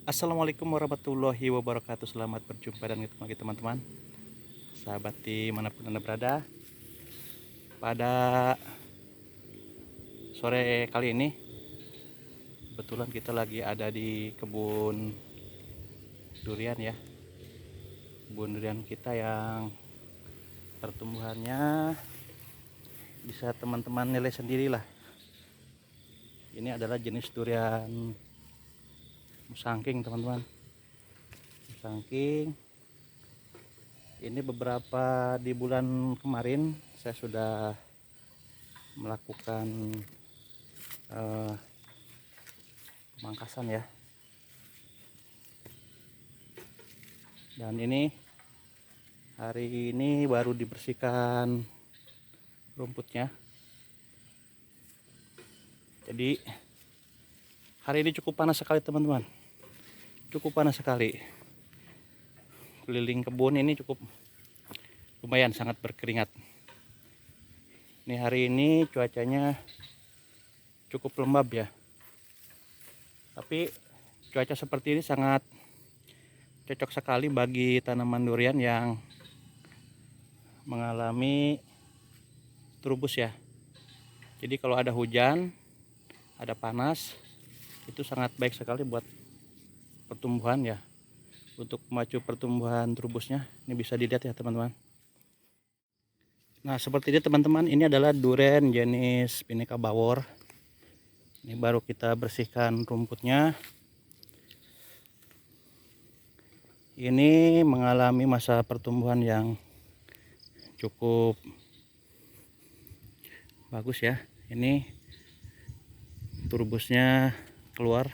Assalamualaikum warahmatullahi wabarakatuh. Selamat berjumpa dan ketemu lagi teman-teman, sahabat dimanapun anda berada. Pada sore kali ini kebetulan kita lagi ada di kebun durian ya. Kebun durian kita yang pertumbuhannya bisa teman-teman nilai sendirilah. Ini adalah jenis durian musangking teman-teman. Musangking ini beberapa di bulan kemarin saya sudah melakukan pemangkasan ya, dan ini hari ini baru dibersihkan rumputnya. Jadi hari ini cukup panas sekali teman-teman, cukup panas sekali. Keliling kebun ini cukup lumayan, sangat berkeringat. Ini hari ini cuacanya cukup lembab ya, tapi cuaca seperti ini sangat cocok sekali bagi tanaman durian yang mengalami trubus ya. Jadi kalau ada hujan, ada panas, itu sangat baik sekali buat pertumbuhan ya, untuk memacu pertumbuhan trubusnya. Ini bisa dilihat ya teman-teman. Nah seperti ini teman-teman, ini adalah durian jenis Pineka Bawor. Ini baru kita bersihkan rumputnya. Ini mengalami masa pertumbuhan yang cukup bagus ya. Ini turbusnya keluar.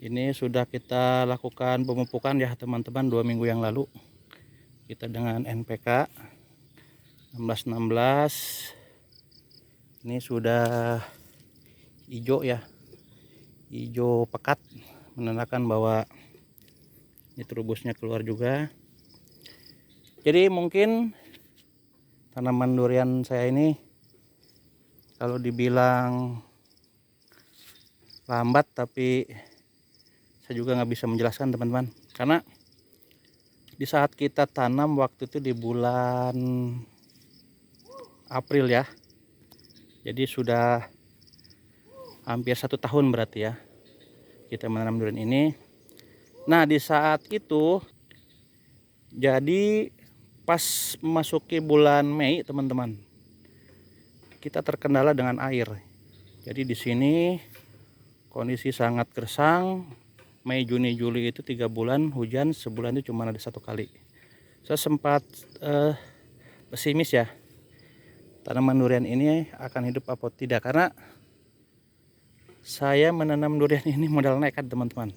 Ini sudah kita lakukan pemupukan ya teman-teman 2 minggu yang lalu. Kita dengan NPK 1616. Ini sudah hijau ya, hijau pekat, menandakan bahwa ini trubusnya keluar juga. Jadi mungkin tanaman durian saya ini kalau dibilang lambat, tapi saya juga nggak bisa menjelaskan teman-teman, karena di saat kita tanam waktu itu di bulan April ya, jadi sudah hampir 1 tahun berarti ya kita menanam durian ini. Nah di saat itu, jadi pas memasuki bulan Mei teman-teman, kita terkendala dengan air. Jadi di sini kondisi sangat gersang. Mei, Juni, Juli itu 3 bulan hujan, sebulan itu cuma ada 1 kali. Saya sempat pesimis ya, tanaman durian ini akan hidup apa tidak, karena saya menanam durian ini modal nekat teman-teman.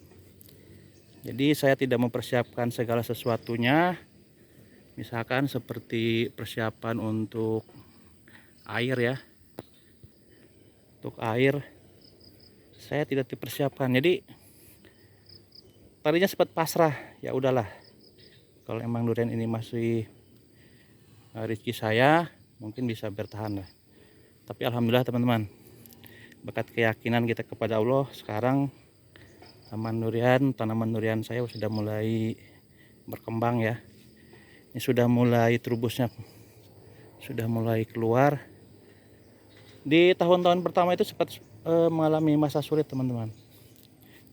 Jadi saya tidak mempersiapkan segala sesuatunya, misalkan seperti persiapan untuk air ya. Untuk air saya tidak dipersiapkan, jadi tadinya sempat pasrah, ya udahlah, kalau emang durian ini masih rezeki saya, mungkin bisa bertahan lah. Tapi alhamdulillah teman-teman, berkat keyakinan kita kepada Allah, sekarang tanaman durian saya sudah mulai berkembang ya. Ini sudah mulai trubusnya sudah mulai keluar. Di tahun-tahun pertama itu sempat mengalami masa sulit teman-teman.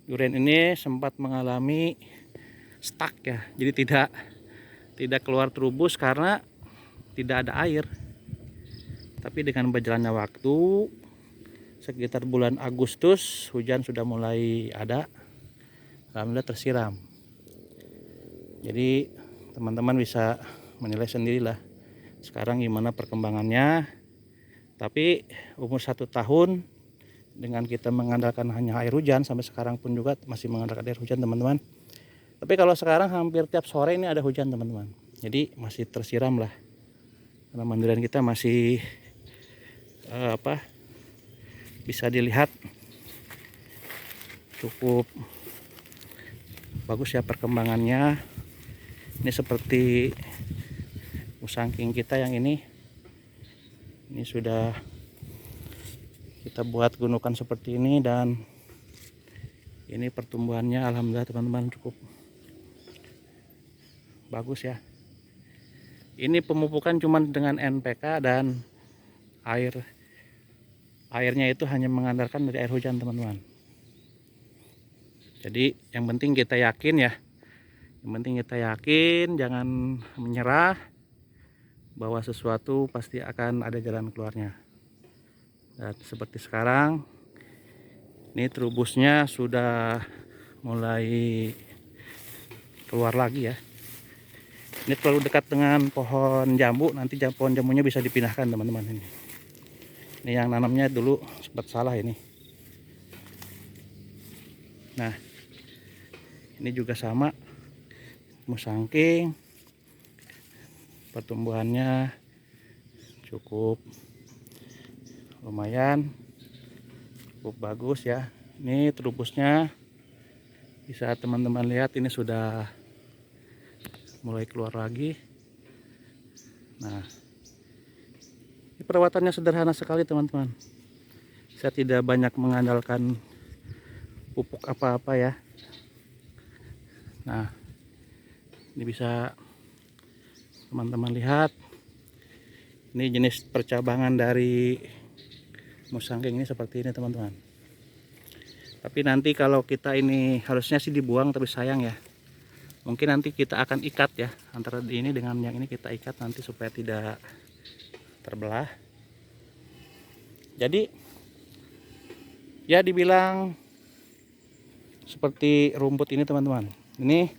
Durian ini sempat mengalami stuck ya, jadi tidak keluar trubus karena tidak ada air. Tapi dengan berjalannya waktu, sekitar bulan Agustus hujan sudah mulai ada, alhamdulillah tersiram. Jadi teman-teman bisa menilai sendirilah sekarang gimana perkembangannya. Tapi umur 1 tahun dengan kita mengandalkan hanya air hujan, sampai sekarang pun juga masih mengandalkan air hujan teman-teman. Tapi kalau sekarang hampir tiap sore ini ada hujan teman-teman, jadi masih tersiram lah. Tanaman durian kita masih bisa dilihat cukup bagus ya perkembangannya. Ini seperti musangking kita yang ini sudah kita buat gundukan seperti ini, dan ini pertumbuhannya alhamdulillah teman-teman cukup bagus ya. Ini pemupukan cuman dengan NPK dan airnya itu hanya mengandalkan dari air hujan teman-teman. Jadi yang penting kita yakin ya, jangan menyerah, bahwa sesuatu pasti akan ada jalan keluarnya. Dan seperti sekarang ini trubusnya sudah mulai keluar lagi ya. Ini terlalu dekat dengan pohon jambu, nanti pohon jambunya bisa dipindahkan teman-teman. Ini yang nanamnya dulu sempat salah ini. Nah, ini juga sama, musangking, pertumbuhannya cukup lumayan, cukup bagus ya. Ini trubusnya bisa teman-teman lihat, ini sudah mulai keluar lagi. Nah, ini perawatannya sederhana sekali teman-teman. Saya tidak banyak mengandalkan pupuk apa-apa ya. Nah, ini bisa teman-teman lihat, ini jenis percabangan dari musangking ini seperti ini teman-teman. Tapi nanti kalau kita ini harusnya sih dibuang, tapi sayang ya, mungkin nanti kita akan ikat ya, antara ini dengan yang ini kita ikat nanti supaya tidak terbelah. Jadi ya dibilang seperti rumput ini teman-teman. Ini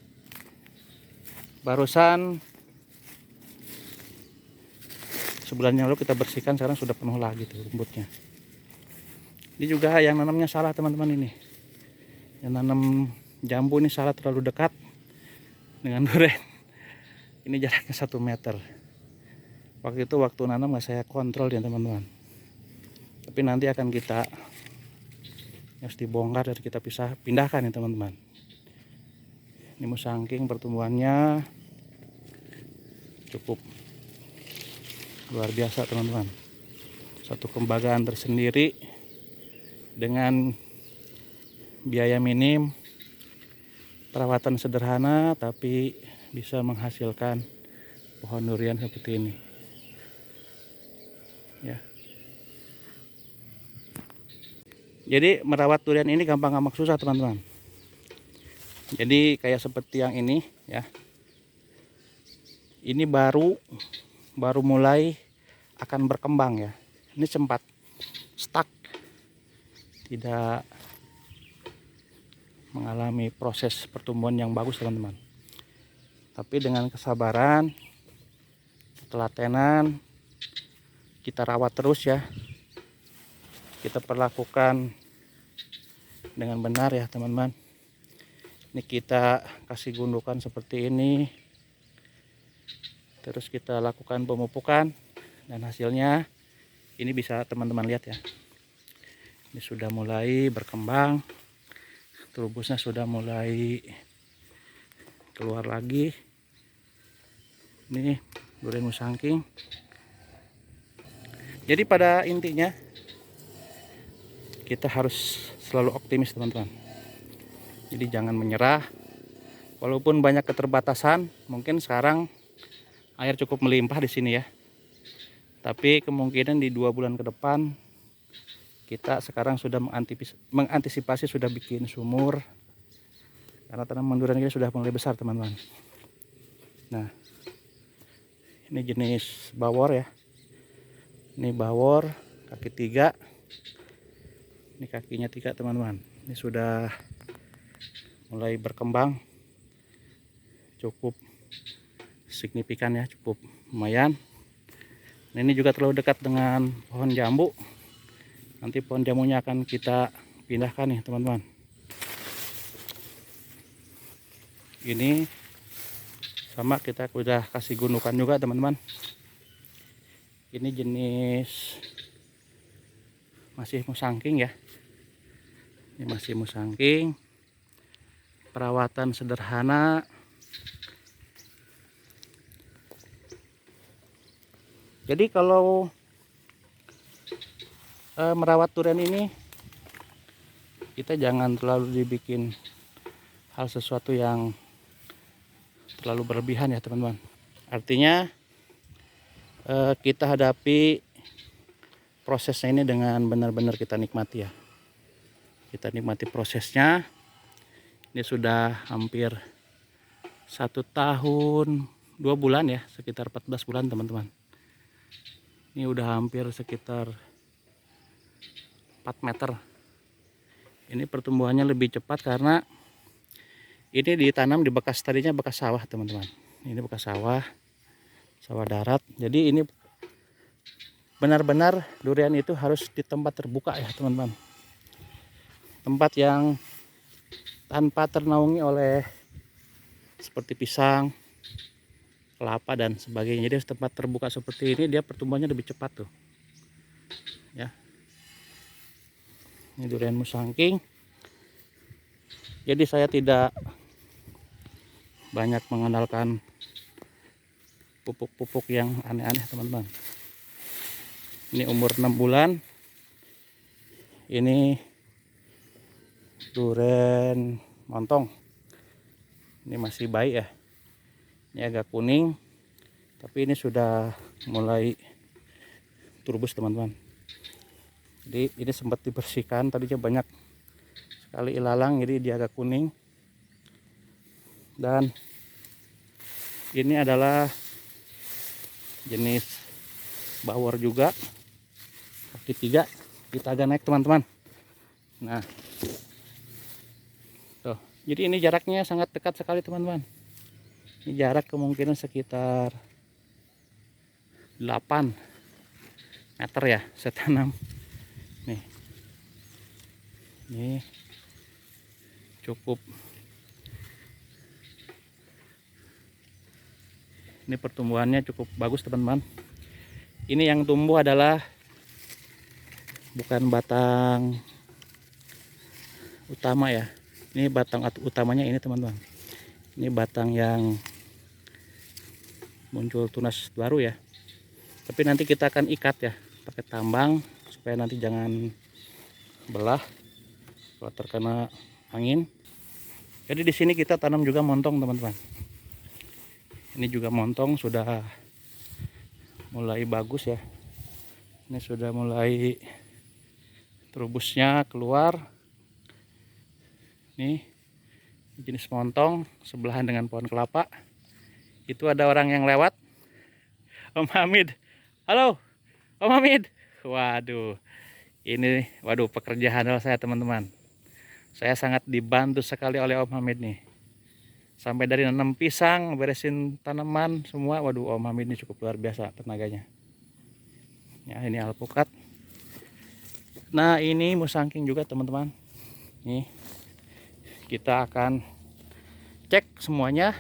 barusan sebulan yang lalu kita bersihkan, sekarang sudah penuh lagi tuh rumputnya. Ini juga yang nanamnya salah teman-teman. Ini yang nanam jambu ini salah, terlalu dekat dengan duren. Ini jaraknya 1 meter. Waktu itu waktu nanam nggak saya kontrol ya teman-teman. Tapi nanti akan kita harus dibongkar dan kita pindahkan ya teman-teman. Ini musangking pertumbuhannya cukup luar biasa teman-teman. Satu kebanggaan tersendiri dengan biaya minim, perawatan sederhana, tapi bisa menghasilkan pohon durian seperti ini ya. Jadi merawat durian ini gampang-gampang susah teman-teman. Jadi kayak seperti yang ini ya, ini baru mulai akan berkembang ya. Ini sempat stuck, tidak mengalami proses pertumbuhan yang bagus teman-teman. Tapi dengan kesabaran, ketelatenan, kita rawat terus ya, kita perlakukan dengan benar ya teman-teman. Ini kita kasih gundukan seperti ini, terus kita lakukan pemupukan, dan hasilnya ini bisa teman-teman lihat ya. Ini sudah mulai berkembang, trubusnya sudah mulai keluar lagi. Ini durian musangking. Jadi pada intinya kita harus selalu optimis teman-teman. Jadi jangan menyerah, walaupun banyak keterbatasan. Mungkin sekarang air cukup melimpah di sini ya, tapi kemungkinan di 2 bulan ke depan kita sekarang sudah mengantisipasi, sudah bikin sumur, karena tanaman durian ini sudah mulai besar teman-teman. Nah, ini jenis bawor ya. Ini bawor kaki 3, ini kakinya 3 teman-teman. Ini sudah mulai berkembang, cukup signifikan ya, cukup lumayan. Nah, ini juga terlalu dekat dengan pohon jambu, nanti pohon jambunya akan kita pindahkan nih teman-teman. Ini sama, kita udah kasih gundukan juga teman-teman. Ini jenis masih musangking ya, ini masih musangking, perawatan sederhana. Jadi kalau merawat durian ini kita jangan terlalu dibikin hal sesuatu yang terlalu berlebihan ya teman-teman. Artinya kita hadapi prosesnya ini dengan benar-benar kita nikmati ya. Kita nikmati prosesnya. Ini sudah hampir 1 tahun 2 bulan ya, sekitar 14 bulan teman-teman. Ini udah hampir sekitar 4 meter. Ini pertumbuhannya lebih cepat karena ini ditanam di bekas, tadinya bekas sawah teman-teman. Ini bekas sawah, sawah darat. Jadi ini benar-benar durian itu harus di tempat terbuka ya teman-teman. Tempat yang tanpa ternaungi oleh seperti pisang, kelapa dan sebagainya. Jadi tempat terbuka seperti ini dia pertumbuhannya lebih cepat tuh. Ya. Ini durian musangking. Jadi saya tidak banyak mengandalkan pupuk-pupuk yang aneh-aneh teman-teman. Ini umur 6 bulan. Ini durian montong. Ini masih bayi ya. Ini agak kuning, tapi ini sudah mulai turbus teman-teman. Jadi ini sempat dibersihkan, tadinya banyak sekali ilalang, jadi dia agak kuning. Dan ini adalah jenis bawor juga, kaki 3. Kita agak naik teman-teman. Nah, tuh, jadi ini jaraknya sangat dekat sekali teman-teman. Ini jarak kemungkinan sekitar 8 meter ya saya tanam. Nih, ini cukup. Ini pertumbuhannya cukup bagus teman-teman. Ini yang tumbuh adalah bukan batang utama ya. Ini batang utamanya ini teman-teman. Ini batang yang muncul tunas baru ya. Tapi nanti kita akan ikat ya pakai tambang supaya nanti jangan belah kalau terkena angin. Jadi di sini kita tanam juga montong teman-teman. Ini juga montong sudah mulai bagus ya. Ini sudah mulai terubusnya keluar. Nih jenis montong sebelahan dengan pohon kelapa. Itu ada orang yang lewat. Om Hamid. Halo Om Hamid. Waduh, ini pekerjaan saya teman-teman. Saya sangat dibantu sekali oleh Om Hamid nih. Sampai dari nanam pisang, beresin tanaman semua. Waduh, Om Hamid ini cukup luar biasa tenaganya. Ya, ini alpukat. Nah, ini musangking juga teman-teman. Nih, kita akan cek semuanya.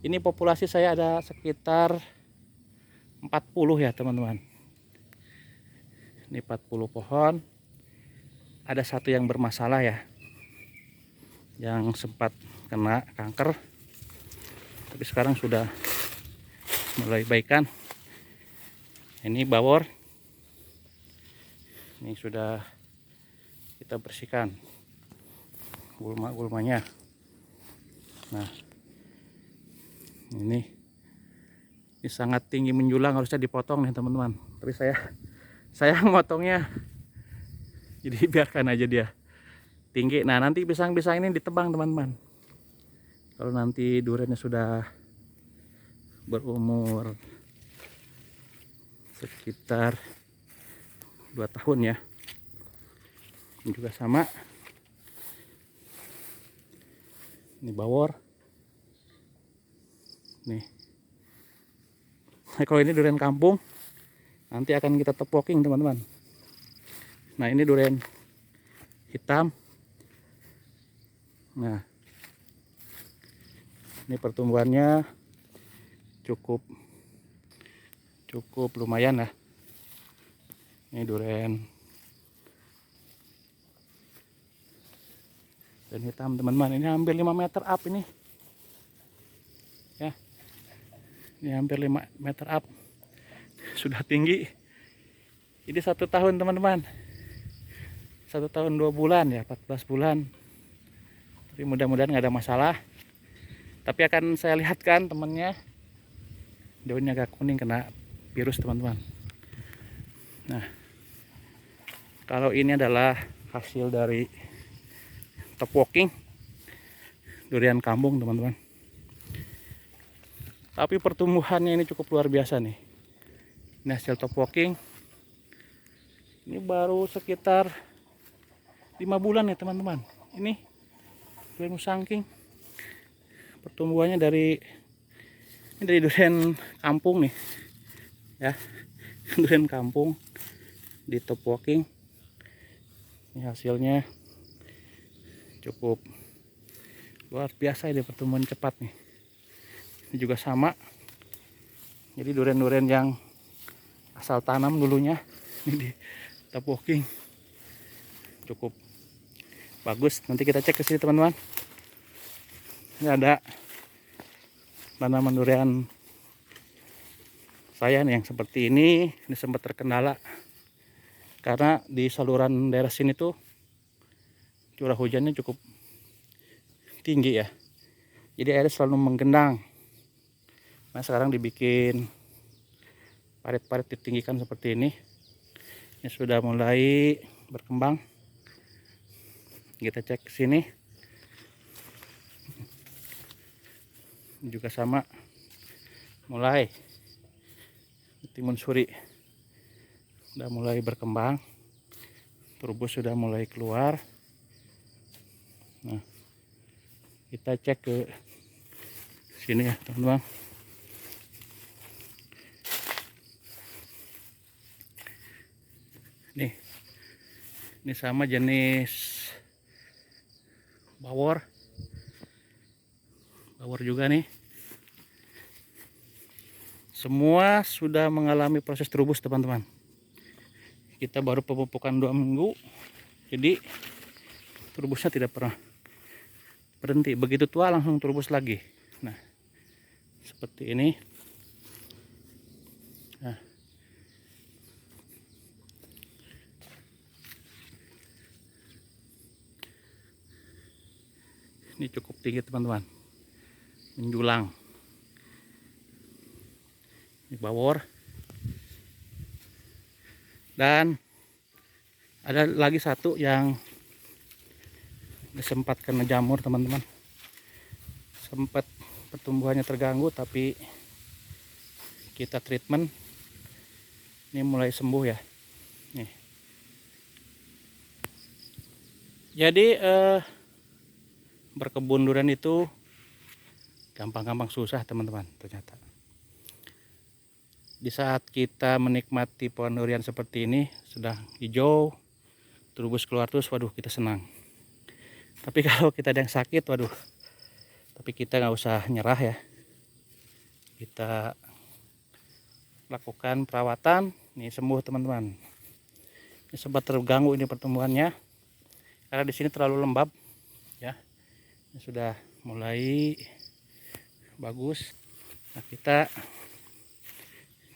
Ini populasi saya ada sekitar 40 ya teman-teman. Ini 40 pohon. Ada satu yang bermasalah ya, yang sempat kena kanker, tapi sekarang sudah mulai baikan. Ini bawor, ini sudah kita bersihkan gulma-gulmanya. Nah, ini sangat tinggi menjulang, harusnya dipotong nih teman-teman. Tapi saya motongnya, jadi biarkan aja dia tinggi. Nah, nanti pisang-pisang ini ditebang teman-teman. Kalau nanti duriannya sudah berumur sekitar 2 tahun ya. Ini juga sama. Ini bawor. Nih. Nah, kalau ini durian kampung, nanti akan kita tepoking teman-teman. Nah, ini durian hitam. Nah, ini pertumbuhannya cukup lumayan ya. Ini durian hitam teman-teman. Ini hampir 5 meter up ini ya. Ini hampir 5 meter up, sudah tinggi. Ini 1 tahun teman-teman, 1 tahun 2 bulan ya, 14 bulan. Tapi mudah-mudahan nggak ada masalah. Tapi akan saya lihatkan temannya, daunnya agak kuning kena virus teman-teman. Nah, kalau ini adalah hasil dari top walking durian kampung teman-teman. Tapi pertumbuhannya ini cukup luar biasa nih. Ini hasil top walking. Ini baru sekitar 5 bulan ya teman-teman. Ini durian musangking. Pertumbuhannya dari durian kampung nih. Ya. Durian kampung di top walking. Ini hasilnya cukup luar biasa, ini pertumbuhan cepat nih. Ini juga sama. Jadi durian-durian yang asal tanam dulunya ini di top walking cukup bagus. Nanti kita cek ke sini teman-teman. Ini ada tanaman durian saya nih yang seperti ini sempat terkendala karena di saluran daerah sini tuh curah hujannya cukup tinggi ya. Jadi airnya selalu menggenang. Nah, sekarang dibikin parit-parit ditinggikan seperti ini. Ini sudah mulai berkembang. Kita cek ke sini. Ini juga sama. Mulai timun suri sudah mulai berkembang. Turbus sudah mulai keluar. Nah, kita cek ke sini ya, teman-teman. Ini sama jenis bawor juga nih. Semua sudah mengalami proses terubus teman-teman. Kita baru pemupukan 2 minggu, jadi terubusnya tidak pernah berhenti. Begitu tua langsung terubus lagi. Nah, seperti ini. Nah, ini cukup tinggi teman-teman, menjulang. Ini bawor, dan ada lagi satu yang sempat kena jamur teman-teman. Sempat pertumbuhannya terganggu, tapi kita treatment, ini mulai sembuh ya. Nih, jadi berkebun durian itu gampang-gampang susah teman-teman. Ternyata di saat kita menikmati pohon durian seperti ini sudah hijau, terubus keluar terus, waduh kita senang. Tapi kalau kita ada yang sakit, waduh, tapi kita nggak usah nyerah ya. Kita lakukan perawatan, ini sembuh teman-teman. Ini sempat terganggu ini pertumbuhannya karena di sini terlalu lembab ya. Ini sudah mulai bagus. Nah, kita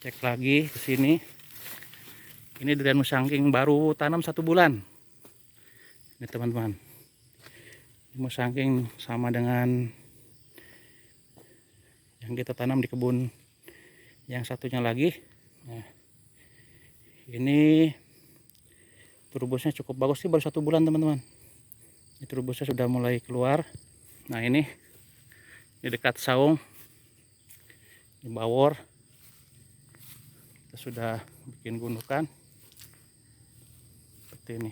cek lagi ke sini. Ini durian musangking baru tanam 1 bulan. Ini teman-teman. Musangking sama dengan yang kita tanam di kebun yang satunya lagi. Nah, ini turbusnya cukup bagus sih, baru 1 bulan teman-teman. Ini turbusnya sudah mulai keluar. Nah, ini dekat saung, ini bawor. Kita sudah bikin gundukan seperti ini.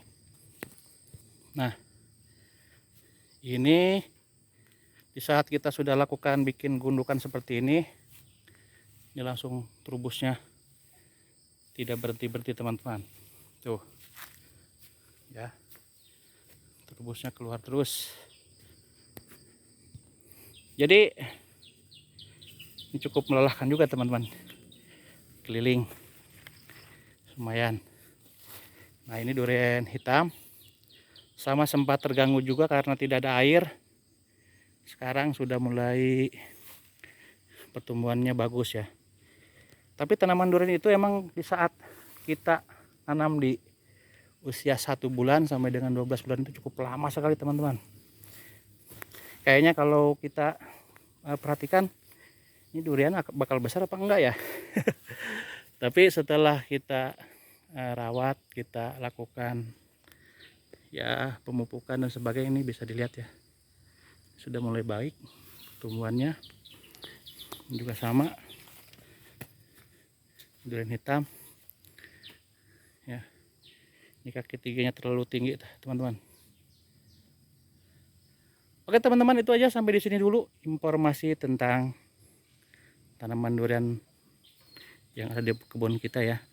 Nah, ini di saat kita sudah lakukan bikin gundukan seperti ini langsung turbusnya tidak berhenti-berhenti teman-teman. Tuh ya, turbusnya keluar terus. Jadi ini cukup melelahkan juga teman-teman, keliling lumayan. Nah, ini durian hitam sama sempat terganggu juga karena tidak ada air. Sekarang sudah mulai pertumbuhannya bagus ya. Tapi tanaman durian itu emang di saat kita nanam di usia 1 bulan sampai dengan 12 bulan itu cukup lama sekali teman-teman. Kayaknya kalau kita perhatikan ini durian bakal besar apa enggak ya. Tapi setelah kita rawat, kita lakukan ya pemupukan dan sebagainya, ini bisa dilihat ya sudah mulai baik tumbuhannya. Juga sama durian hitam ya, ini kaki tiganya terlalu tinggi teman-teman. Oke teman-teman, itu aja, sampai di sini dulu informasi tentang tanaman durian yang ada di kebun kita ya.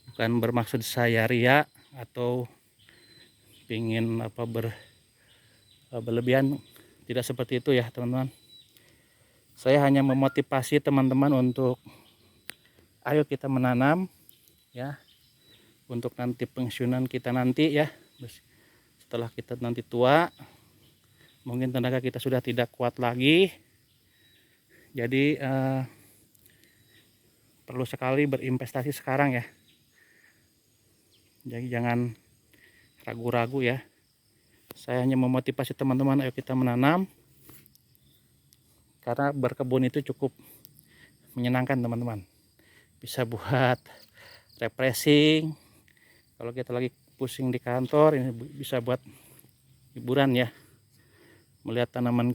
Bukan bermaksud saya ria atau ingin berlebihan, tidak seperti itu ya teman-teman. Saya hanya memotivasi teman-teman untuk ayo kita menanam ya, untuk nanti pensiunan kita nanti ya, setelah kita nanti tua mungkin tenaga kita sudah tidak kuat lagi, jadi perlu sekali berinvestasi sekarang ya. Jadi jangan ragu-ragu ya. Saya hanya memotivasi teman-teman, ayo kita menanam, karena berkebun itu cukup menyenangkan teman-teman. Bisa buat refreshing kalau kita lagi pusing di kantor, ini bisa buat hiburan ya. Melihat tanaman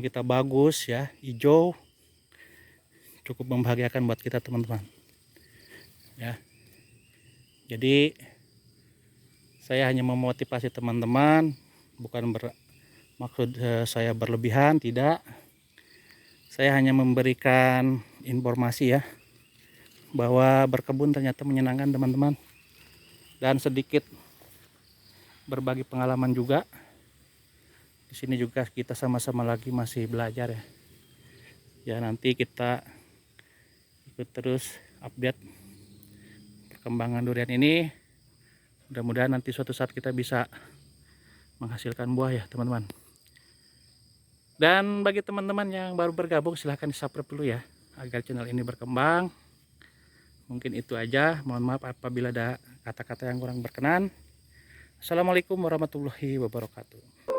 kita bagus ya, hijau, cukup membahagiakan buat kita teman-teman ya. Jadi saya hanya memotivasi teman-teman, bukan bermaksud saya berlebihan, tidak. Saya hanya memberikan informasi ya, bahwa berkebun ternyata menyenangkan teman-teman, dan sedikit berbagi pengalaman juga. Di sini juga kita sama-sama lagi masih belajar ya. Ya nanti kita ikut terus update perkembangan durian ini. Mudah-mudahan nanti suatu saat kita bisa menghasilkan buah ya teman-teman. Dan bagi teman-teman yang baru bergabung, silahkan di subscribe dulu ya, agar channel ini berkembang. Mungkin itu aja, mohon maaf apabila ada kata-kata yang kurang berkenan. Assalamualaikum warahmatullahi wabarakatuh.